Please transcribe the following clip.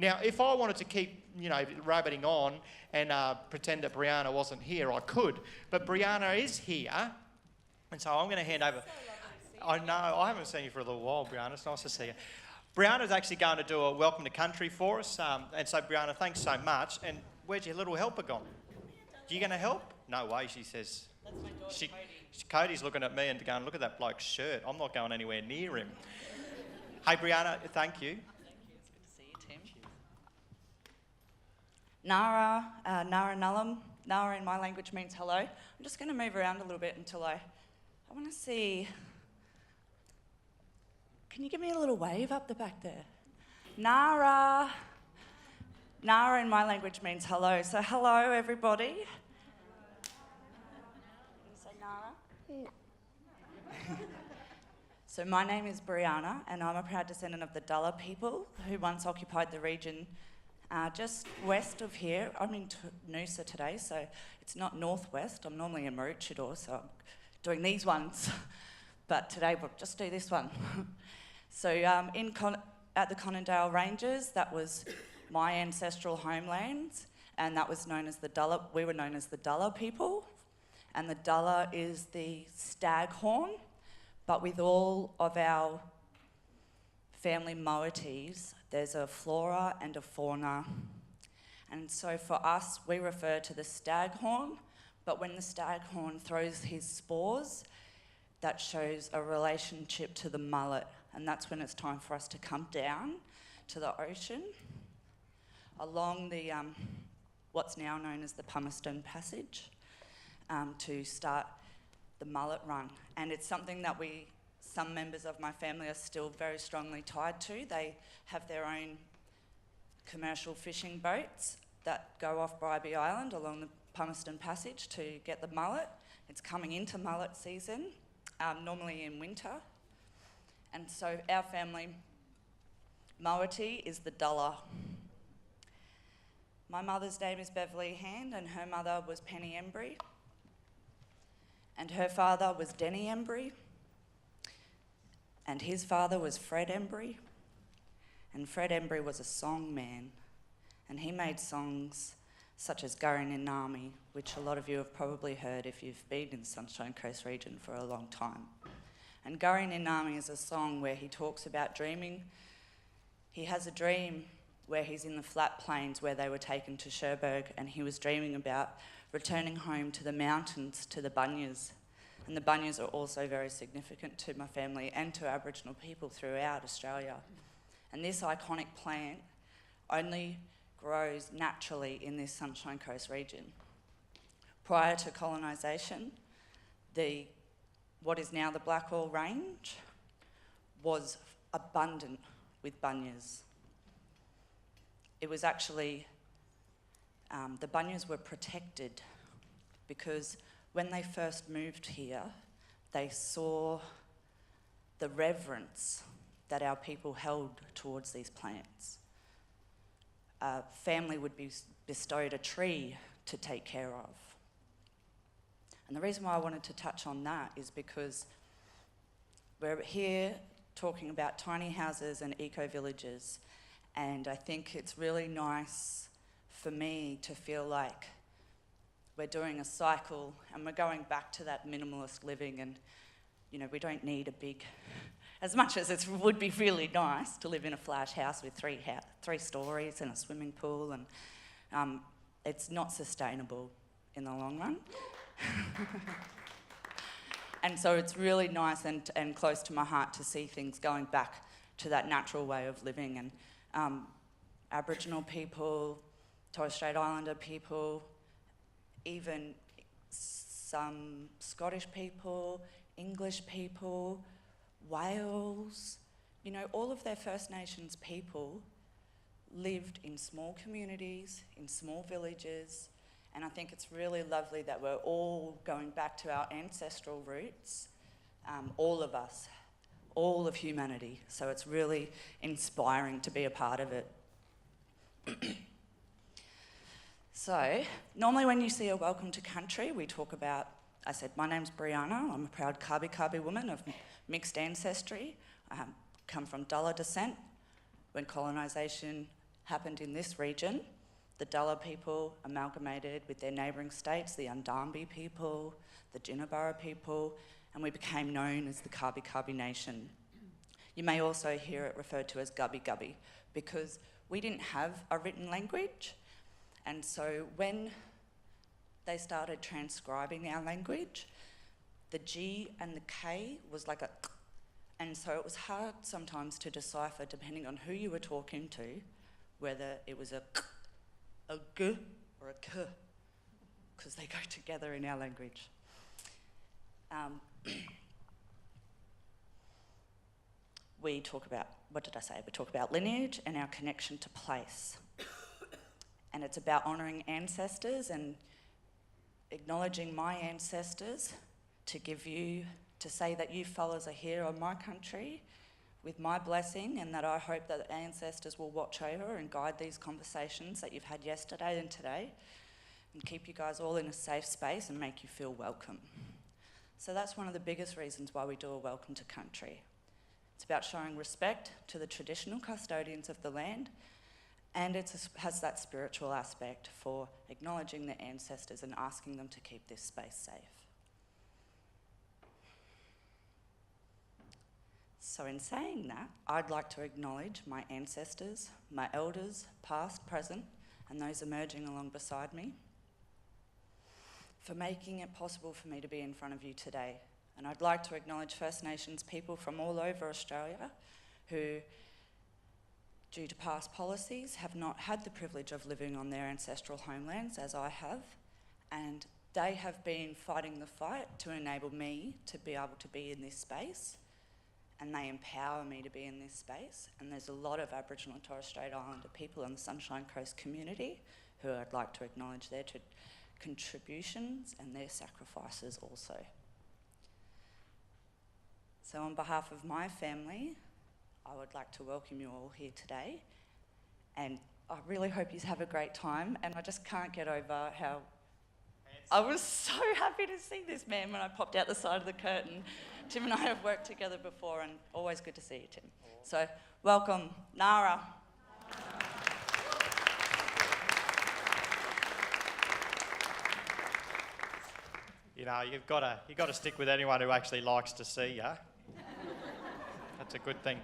Now, if I wanted to keep, rabbiting on and pretend that Brianna wasn't here, I could. But Brianna is here, and so I'm going to hand over. I know, I haven't seen you for a little while, Brianna. It's nice to see you. Brianna's actually going to do a welcome to country for us. And so, Brianna, thanks so much. And where's your little helper gone? Are you going to help? No way, she says. That's my daughter, Cody. Cody's looking at me and going, look at that bloke's shirt. I'm not going anywhere near him. Hey, Brianna, thank you. Thank you. It's good to see you, Tim. Nara, Nara Nullam. Nara in my language means hello. I'm just going to move around a little bit until I want to see. Can you give me a little wave up the back there? Nara. Nara in my language means hello. So hello, everybody. Can you say Nara? No. So my name is Brianna, and I'm a proud descendant of the Dulla people who once occupied the region just west of here. I'm in Noosa today, so it's not northwest. I'm normally in Maroochydore, so I'm doing these ones. But today we'll just do this one. So at the Conondale Ranges, that was my ancestral homelands, and that was known as the Dulla. We were known as the Dulla people, and the Dulla is the staghorn. But with all of our family moieties, there's a flora and a fauna. And so for us, we refer to the staghorn, but when the staghorn throws his spores, that shows a relationship to the mullet, and that's when it's time for us to come down to the ocean along the what's now known as the Palmerston Passage to start the mullet run. And it's something that some members of my family are still very strongly tied to. They have their own commercial fishing boats that go off Bribie Island along the Palmerston Passage to get the mullet. It's coming into mullet season, normally in winter. And so our family moiety is the Dulla. My mother's name is Beverly Hand, and her mother was Penny Embry. And her father was Denny Embry, and his father was Fred Embry, and Fred Embry was a song man, and he made songs such as Gurrin Inami, which a lot of you have probably heard if you've been in the Sunshine Coast region for a long time. And Gurrin Inami is a song where he talks about dreaming. He has a dream where he's in the flat plains where they were taken to Cherbourg, and he was dreaming about returning home to the mountains, to the bunyas. And the bunyas are also very significant to my family and to Aboriginal people throughout Australia. And this iconic plant only grows naturally in this Sunshine Coast region. Prior to colonisation, what is now the Blackwell Range was abundant with bunyas. It was actually the bunyas were protected because when they first moved here, they saw the reverence that our people held towards these plants. A family would be bestowed a tree to take care of. And the reason why I wanted to touch on that is because we're here talking about tiny houses and eco-villages, and I think it's really nice for me to feel like we're doing a cycle and we're going back to that minimalist living, and we don't need a big, as much as it would be really nice to live in a flash house with three stories and a swimming pool, and it's not sustainable in the long run. And so it's really nice and close to my heart to see things going back to that natural way of living. And Aboriginal people, Torres Strait Islander people, even some Scottish people, English people, Wales, all of their First Nations people lived in small communities, in small villages, and I think it's really lovely that we're all going back to our ancestral roots, all of us, all of humanity. So it's really inspiring to be a part of it. So, normally when you see a welcome to country, we talk about, I said, my name's Brianna. I'm a proud Kabi woman of mixed ancestry. I come from Dulla descent. When colonisation happened in this region. The Dulla people amalgamated with their neighbouring states, the Undambi people, the Jinnabara people, and we became known as the Kabi Kabi Nation. You may also hear it referred to as Gubbi Gubbi, because we didn't have a written language, and so when they started transcribing our language, the G and the K was like a k, and so it was hard sometimes to decipher, depending on who you were talking to, whether it was a k, a g, or a k, because they go together in our language. We talk about, what did I say? We talk about lineage and our connection to place. And it's about honouring ancestors and acknowledging my ancestors to say that you fellas are here on my country with my blessing, and that I hope that ancestors will watch over and guide these conversations that you've had yesterday and today, and keep you guys all in a safe space and make you feel welcome. So that's one of the biggest reasons why we do a Welcome to Country. It's about showing respect to the traditional custodians of the land, and it has that spiritual aspect for acknowledging the ancestors and asking them to keep this space safe. So in saying that, I'd like to acknowledge my ancestors, my elders, past, present, and those emerging along beside me, for making it possible for me to be in front of you today. And I'd like to acknowledge First Nations people from all over Australia who, due to past policies, have not had the privilege of living on their ancestral homelands as I have, and they have been fighting the fight to enable me to be able to be in this space, and they empower me to be in this space. And there's a lot of Aboriginal and Torres Strait Islander people in the Sunshine Coast community who I'd like to acknowledge their contributions and their sacrifices also. So on behalf of my family, I would like to welcome you all here today, and I really hope you have a great time. And I just can't get over how I was so happy to see this man when I popped out the side of the curtain. Tim and I have worked together before, and always good to see you, Tim. So welcome, Nara. You know, you've got to stick with anyone who actually likes to see you. That's a good thing.